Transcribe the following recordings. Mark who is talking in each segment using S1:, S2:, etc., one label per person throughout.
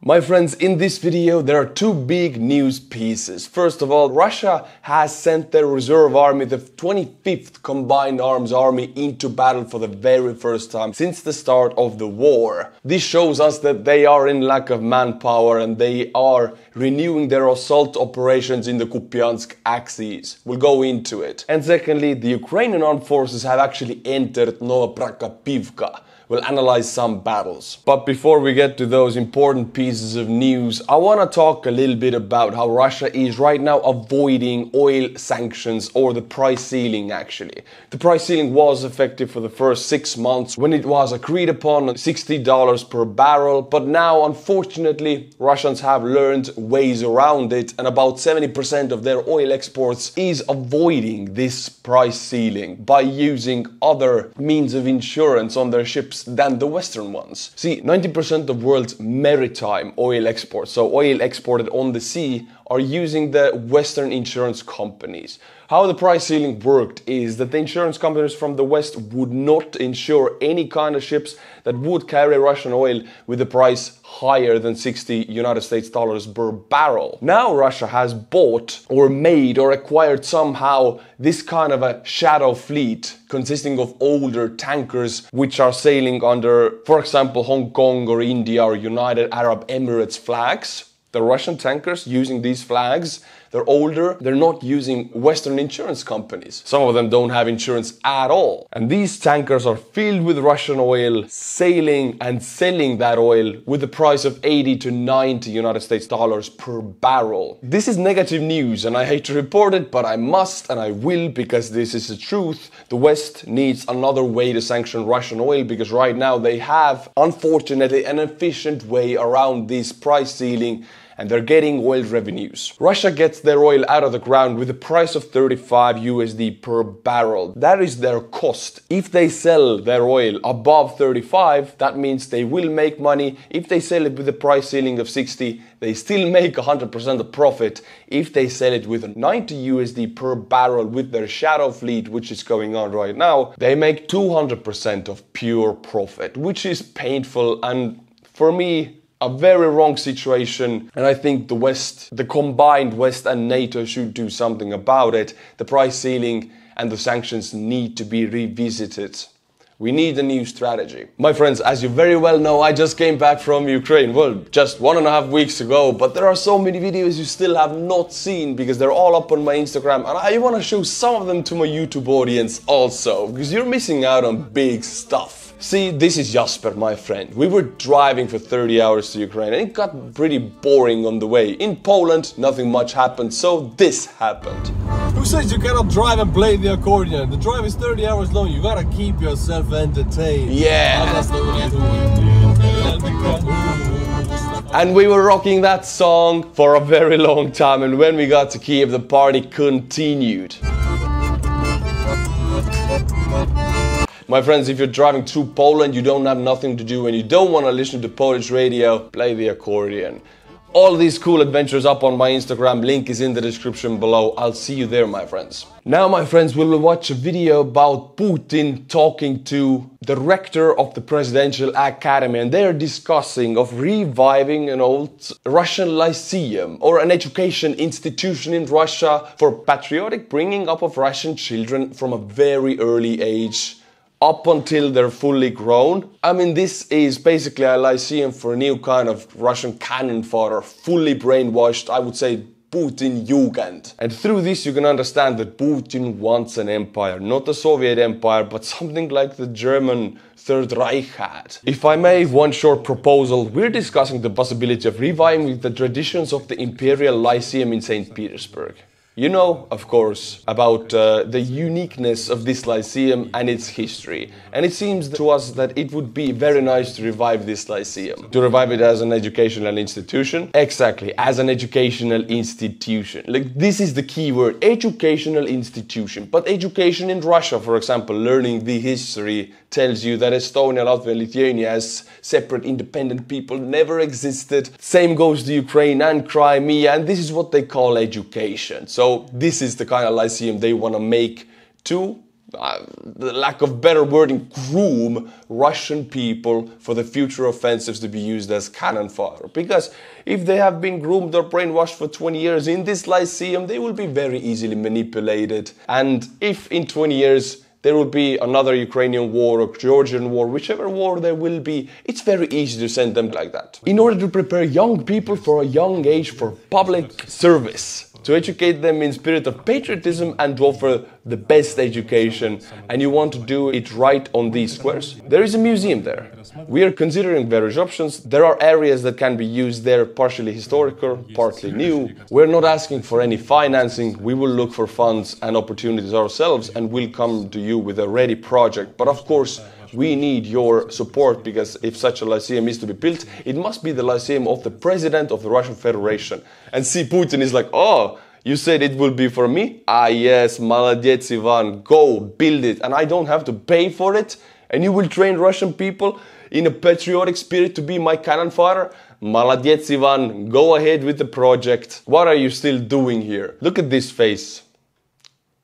S1: My friends, in this video there are two big news pieces. First of all, Russia has sent their reserve army, the 25th Combined Arms Army, into battle for the very first time since the start of the war. This shows us that they are in lack of manpower and they are renewing their assault operations in the Kupiansk axis. We'll go into it. And secondly, the Ukrainian armed forces have actually entered Novoprokopivka. We'll analyze some battles. But before we get to those important pieces of news, I want to talk a little bit about how Russia is right now avoiding oil sanctions, or the price ceiling actually. The price ceiling was effective for the first 6 months when it was agreed upon $60 per barrel, but now unfortunately Russians have learned ways around it, and about 70% of their oil exports is avoiding this price ceiling by using other means of insurance on their ships than the Western ones. See, 90% of world's maritime oil exports, so oil exported on the sea, are using the Western insurance companies. How the price ceiling worked is that the insurance companies from the West would not insure any kind of ships that would carry Russian oil with a price higher than $60 per barrel. Now Russia has bought or made or acquired somehow this kind of a shadow fleet consisting of older tankers which are sailing under, for example, Hong Kong or India or United Arab Emirates flags. The Russian tankers using these flags, they're older, they're not using Western insurance companies. Some of them don't have insurance at all. And these tankers are filled with Russian oil, sailing and selling that oil with a price of $80 to $90 per barrel. This is negative news and I hate to report it, but I must and I will, because this is the truth. The West needs another way to sanction Russian oil, because right now they have, unfortunately, an efficient way around this price ceiling, and they're getting oil revenues. Russia gets their oil out of the ground with a price of 35 USD per barrel. That is their cost. If they sell their oil above 35, that means they will make money. If they sell it with a price ceiling of 60, they still make 100% of profit. If they sell it with 90 USD per barrel with their shadow fleet, which is going on right now, they make 200% of pure profit, which is painful and, for me, a very wrong situation. And I think the West, the combined West and NATO, should do something about it. The price ceiling and the sanctions need to be revisited. We need a new strategy. My friends, as you very well know, I just came back from Ukraine. Well, just 1.5 weeks ago, but there are so many videos you still have not seen because they're all up on my Instagram, and I want to show some of them to my YouTube audience also, because you're missing out on big stuff. See, this is Jasper, my friend. We were driving for 30 hours to Ukraine and it got pretty boring on the way. In Poland, nothing much happened, so this happened.
S2: Who says you cannot drive and play the accordion? The drive is 30 hours long, you gotta keep yourself entertained.
S1: Yeah! And we were rocking that song for a very long time, and when we got to Kiev, the party continued. My friends, if you're driving through Poland, you don't have nothing to do and you don't want to listen to Polish radio, play the accordion. All these cool adventures up on my Instagram, link is in the description below. I'll see you there, my friends. Now, my friends, we will watch a video about Putin talking to the rector of the Presidential Academy, and they are discussing of reviving an old Russian lyceum, or an education institution in Russia for patriotic bringing up of Russian children from a very early age, up until they're fully grown. I mean, this is basically a lyceum for a new kind of Russian cannon fodder, fully brainwashed, I would say, Putin Jugend. And through this you can understand that Putin wants an empire, not a Soviet empire, but something like the German Third Reich had. If I may, one short proposal, we're discussing the possibility of reviving the traditions of the Imperial Lyceum in St. Petersburg. You know, of course, about the uniqueness of this lyceum and its history. And it seems to us that it would be very nice to revive this lyceum. To revive it as an educational institution? Exactly, as an educational institution. Like, this is the key word, educational institution. But education in Russia, for example, learning the history, tells you that Estonia, Latvia, and Lithuania as separate independent people never existed. Same goes to Ukraine and Crimea, and this is what they call education. So this is the kind of lyceum they want to make to the lack of better wording, groom Russian people for the future offensives to be used as cannon fodder. Because if they have been groomed or brainwashed for 20 years in this Lyceum, they will be very easily manipulated. And if in 20 years there will be another Ukrainian war or Georgian war, whichever war there will be, it's very easy to send them like that. In order to prepare young people for a young age for public service, to educate them in spirit of patriotism and to offer the best education, and you want to do it right on these squares, there is a museum there. We are considering various options. There are areas that can be used there, partially historical, partly new. We're not asking for any financing. We will look for funds and opportunities ourselves and will come to you with a ready project. But of course, we need your support, because if such a Lyceum is to be built, it must be the Lyceum of the President of the Russian Federation. And see, Putin is like, oh, you said it will be for me? Ah yes, молодец, Ivan, go build it. And I don't have to pay for it? And you will train Russian people in a patriotic spirit to be my cannon fodder? Молодец, Ivan, go ahead with the project. What are you still doing here? Look at this face.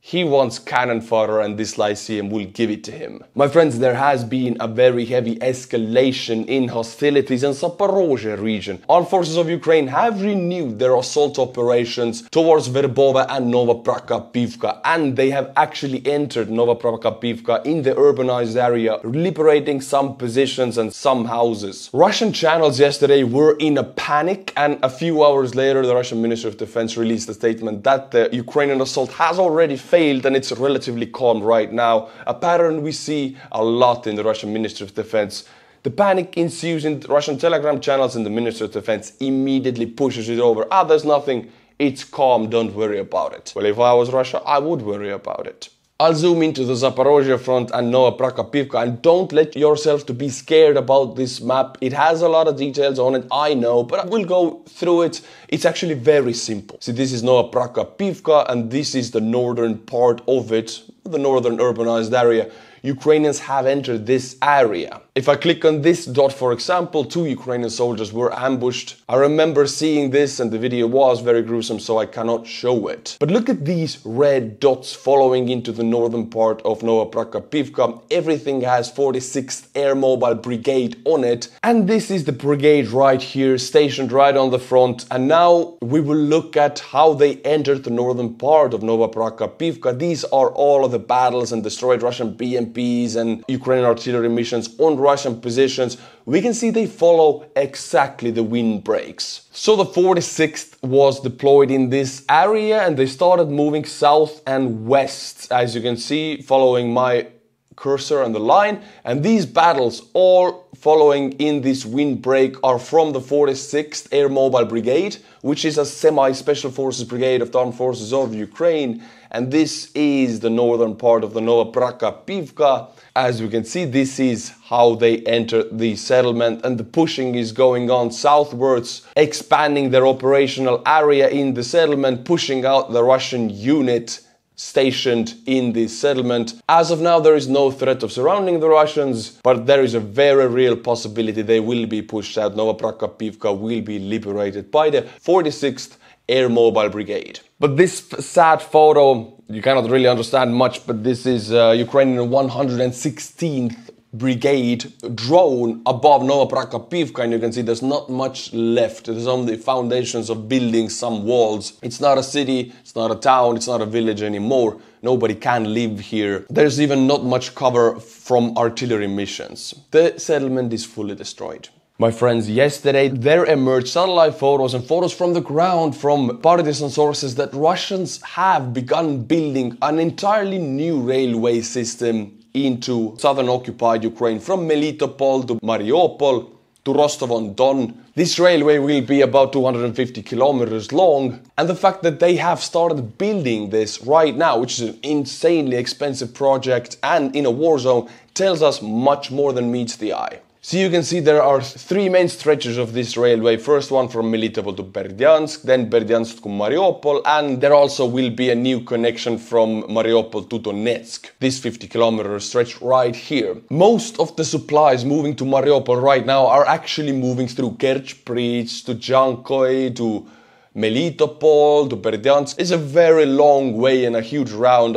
S1: He wants cannon fodder and this Lyceum will give it to him. My friends, there has been a very heavy escalation in hostilities in Zaporozhye region. Armed forces of Ukraine have renewed their assault operations towards Verbova and Novoprokopivka, and they have actually entered Novoprokopivka in the urbanized area, liberating some positions and some houses. Russian channels yesterday were in a panic, and a few hours later the Russian Ministry of Defense released a statement that the Ukrainian assault has already failed and it's relatively calm right now. A pattern we see a lot in the Russian Ministry of Defense. The panic ensues in Russian Telegram channels and the Ministry of Defense immediately pushes it over. Ah, there's nothing. It's calm. Don't worry about it. Well, if I was Russia, I would worry about it. I'll zoom into the Zaporozhye front and Novoprokopivka, and don't let yourself to be scared about this map. It has a lot of details on it, I know, but we'll go through it. It's actually very simple. See, this is Novoprokopivka and this is the northern part of it, the northern urbanized area. Ukrainians have entered this area. If I click on this dot, for example, 2 Ukrainian soldiers were ambushed. I remember seeing this and the video was very gruesome, so I cannot show it. But look at these red dots following into the northern part of Novoprokopivka. Everything has 46th Air Mobile Brigade on it. And this is the brigade right here, stationed right on the front. And now we will look at how they entered the northern part of Novoprokopivka. These are all of the battles and destroyed Russian BMPs and Ukrainian artillery missions on Russian positions. We can see they follow exactly the windbreaks. So the 46th was deployed in this area and they started moving south and west, as you can see, following my cursor on the line. And these battles, all following in this windbreak, are from the 46th Air Mobile Brigade, which is a semi-special forces brigade of the armed forces of Ukraine. And this is the northern part of the Novoprokopivka. As you can see, this is how they enter the settlement, and the pushing is going on southwards, expanding their operational area in the settlement, pushing out the Russian unit stationed in this settlement. As of now, there is no threat of surrounding the Russians, but there is a very real possibility they will be pushed out. Novoprokopivka will be liberated by the 46th Air Mobile Brigade. But this sad photo, you cannot really understand much, but this is Ukrainian 116th Brigade drone above Novoprokopivka, and you can see there's not much left. There's only foundations of buildings, some walls. It's not a city, it's not a town, it's not a village anymore. Nobody can live here. There's even not much cover from artillery missions. The settlement is fully destroyed. My friends, yesterday there emerged satellite photos and photos from the ground from partisan sources that Russians have begun building an entirely new railway system into southern occupied Ukraine, from Melitopol to Mariupol to Rostov-on-Don. This railway will be about 250 kilometers long, and the fact that they have started building this right now, which is an insanely expensive project and in a war zone, tells us much more than meets the eye. So you can see there are 3 main stretches of this railway. First one from Melitopol to Berdyansk, then Berdyansk to Mariupol, and there also will be a new connection from Mariupol to Donetsk. This 50-kilometer stretch right here. Most of the supplies moving to Mariupol right now are actually moving through Kerch Bridge to Jankoy to Melitopol to Berdyansk is a very long way and a huge round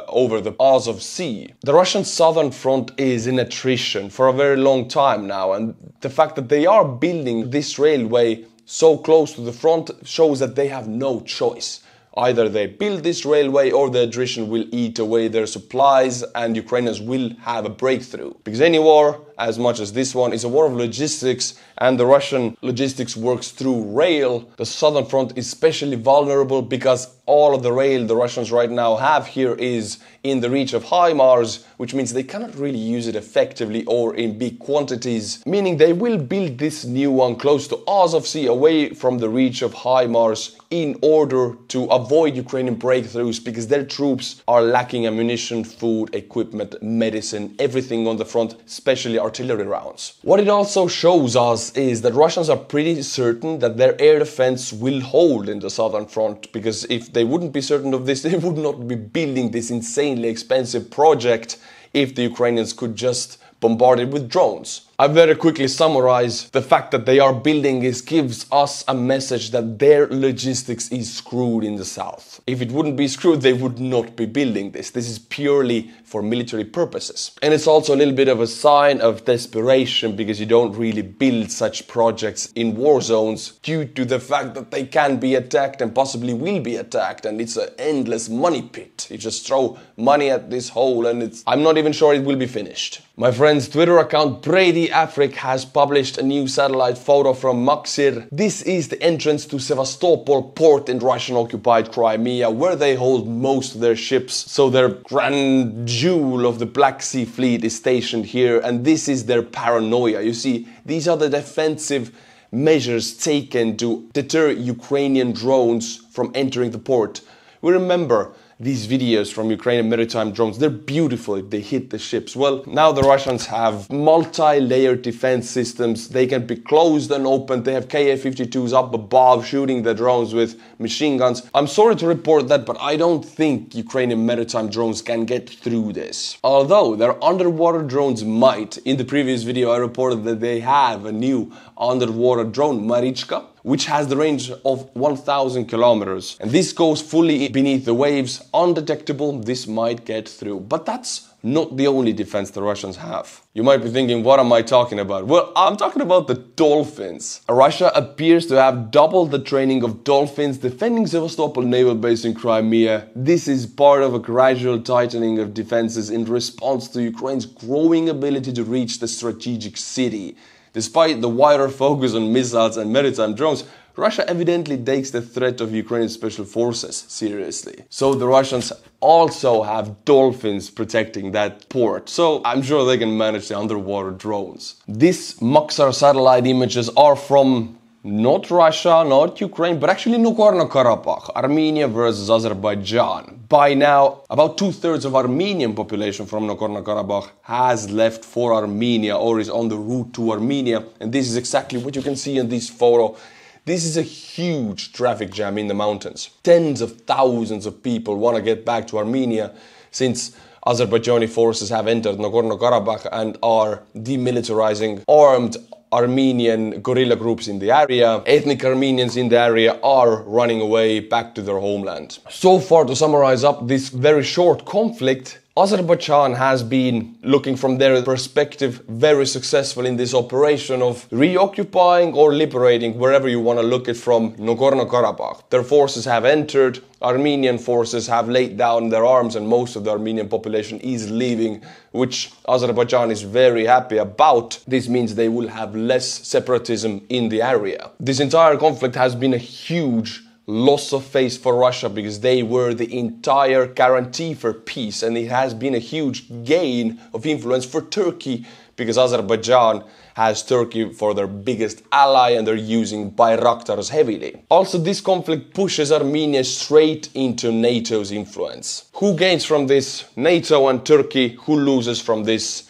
S1: over the Azov Sea. The Russian southern front is in attrition for a very long time now, and the fact that they are building this railway so close to the front shows that they have no choice. Either they build this railway or the attrition will eat away their supplies and Ukrainians will have a breakthrough. Because any war, as much as this one, is a war of logistics, and the Russian logistics works through rail. The southern front is especially vulnerable because all of the rail the Russians right now have here is in the reach of HIMARS, which means they cannot really use it effectively or in big quantities, meaning they will build this new one close to Azov Sea, away from the reach of HIMARS, in order to avoid Ukrainian breakthroughs, because their troops are lacking ammunition, food, equipment, medicine, everything on the front, especially artillery rounds. What it also shows us is that Russians are pretty certain that their air defense will hold in the southern front, because if they wouldn't be certain of this, they would not be building this insanely expensive project if the Ukrainians could just bombard it with drones. I very quickly summarize the fact that they are building this gives us a message that their logistics is screwed in the south. If it wouldn't be screwed, they would not be building this. This is purely for military purposes. And it's also a little bit of a sign of desperation, because you don't really build such projects in war zones due to the fact that they can be attacked and possibly will be attacked, and it's an endless money pit. You just throw money at this hole and I'm not even sure it will be finished. My friend's Twitter account Brady Afric has published a new satellite photo from Maksir. This is the entrance to Sevastopol port in Russian-occupied Crimea, where they hold most of their ships. So their grand jewel of the Black Sea Fleet is stationed here, and this is their paranoia. You see, these are the defensive measures taken to deter Ukrainian drones from entering the port. We remember these videos from Ukrainian maritime drones. They're beautiful if they hit the ships. Well, now the Russians have multi-layered defense systems. They can be closed and opened. They have Ka-52s up above shooting the drones with machine guns. I'm sorry to report that, but I don't think Ukrainian maritime drones can get through this. Although their underwater drones might. In the previous video I reported that they have a new underwater drone, Marichka, which has the range of 1,000 kilometers. And this goes fully beneath the waves, undetectable. This might get through. But that's not the only defense the Russians have. You might be thinking, what am I talking about? Well, I'm talking about the Dolphins. Russia appears to have doubled the training of Dolphins defending Sevastopol naval base in Crimea. This is part of a gradual tightening of defenses in response to Ukraine's growing ability to reach the strategic city. Despite the wider focus on missiles and maritime drones, Russia evidently takes the threat of Ukrainian special forces seriously. So the Russians also have Dolphins protecting that port. So I'm sure they can manage the underwater drones. These Maksar satellite images are from not Russia, not Ukraine, but actually Nagorno-Karabakh, Armenia versus Azerbaijan. By now, about 2/3 of Armenian population from Nagorno-Karabakh has left for Armenia or is on the route to Armenia. And this is exactly what you can see in this photo. This is a huge traffic jam in the mountains. Tens of thousands of people want to get back to Armenia since Azerbaijani forces have entered Nagorno-Karabakh and are demilitarizing armed Armenian guerrilla groups in the area. Ethnic Armenians in the area are running away back to their homeland. So far, to summarize up this very short conflict, Azerbaijan has been, looking from their perspective, very successful in this operation of reoccupying or liberating, wherever you want to look at, from Nagorno-Karabakh. Their forces have entered, Armenian forces have laid down their arms, and most of the Armenian population is leaving, which Azerbaijan is very happy about. This means they will have less separatism in the area. This entire conflict has been a huge loss of face for Russia, because they were the entire guarantee for peace, and it has been a huge gain of influence for Turkey, because Azerbaijan has Turkey for their biggest ally and they're using Bayraktars heavily. Also, this conflict pushes Armenia straight into NATO's influence. Who gains from this? NATO and Turkey. Who loses from this?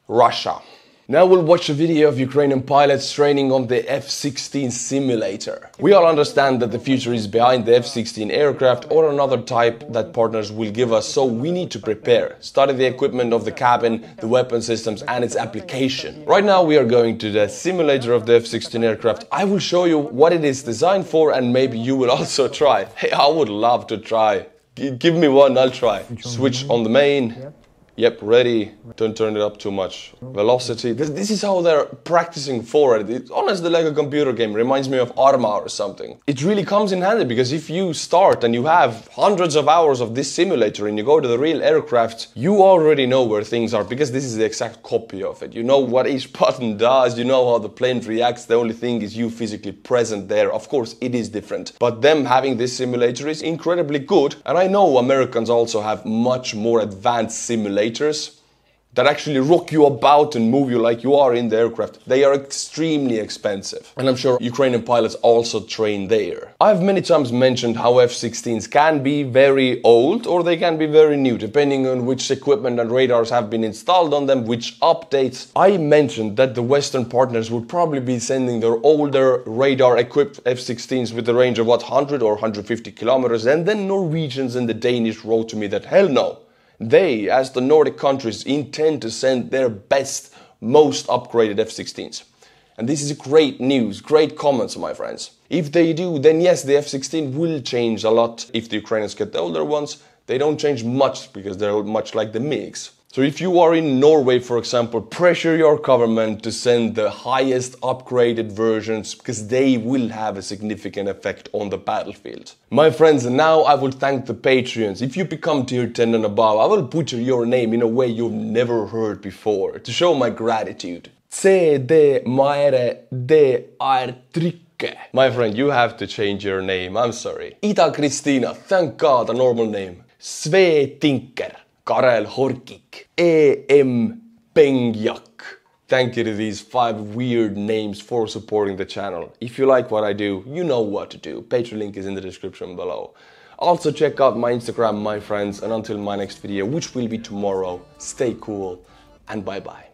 S1: Russia. Now we'll watch a video of Ukrainian pilots training on the F-16 simulator. We all understand that the future is behind the F-16 aircraft or another type that partners will give us, so we need to prepare, study the equipment of the cabin, the weapon systems and its application. Right now we are going to the simulator of the F-16 aircraft. I will show you what it is designed for and maybe you will also try. Hey, I would love to try. Give me one, I'll try. Switch on the main. Yep, ready. Don't turn it up too much. Velocity. This is how they're practicing for it. It's honestly like a computer game. Reminds me of Arma or something. It really comes in handy because if you start and you have hundreds of hours of this simulator and you go to the real aircraft, you already know where things are because this is the exact copy of it. You know what each button does, you know how the plane reacts. The only thing is you physically present there. Of course, it is different. But them having this simulator is incredibly good. And I know Americans also have much more advanced simulators that actually rock you about and move you like you are in the aircraft. They are extremely expensive. And I'm sure Ukrainian pilots also train there. I've many times mentioned how F-16s can be very old or they can be very new, depending on which equipment and radars have been installed on them, which updates. I mentioned that the Western partners would probably be sending their older radar-equipped F-16s with a range of what, 100 or 150 kilometers, and then Norwegians and the Danish wrote to me that hell no. They, as the Nordic countries, intend to send their best, most upgraded F-16s. And this is great news, great comments, my friends. If they do, then yes, the F-16 will change a lot. If the Ukrainians get the older ones, they don't change much because they're much like the MiGs. So if you are in Norway, for example, pressure your government to send the highest upgraded versions because they will have a significant effect on the battlefield. My friends, now I will thank the Patreons. If you become tier 10 and above, I will butcher your name in a way you've never heard before to show my gratitude. CD Maere de Artrike. My friend, you have to change your name, I'm sorry. Ida Kristina, thank God, a normal name. Sve Tinker. Karel Horkik, E.M. Pengjak. Thank you to these 5 weird names for supporting the channel. If you like what I do, you know what to do. Patreon link is in the description below. Also check out my Instagram, my friends, and until my next video, which will be tomorrow, stay cool and bye bye.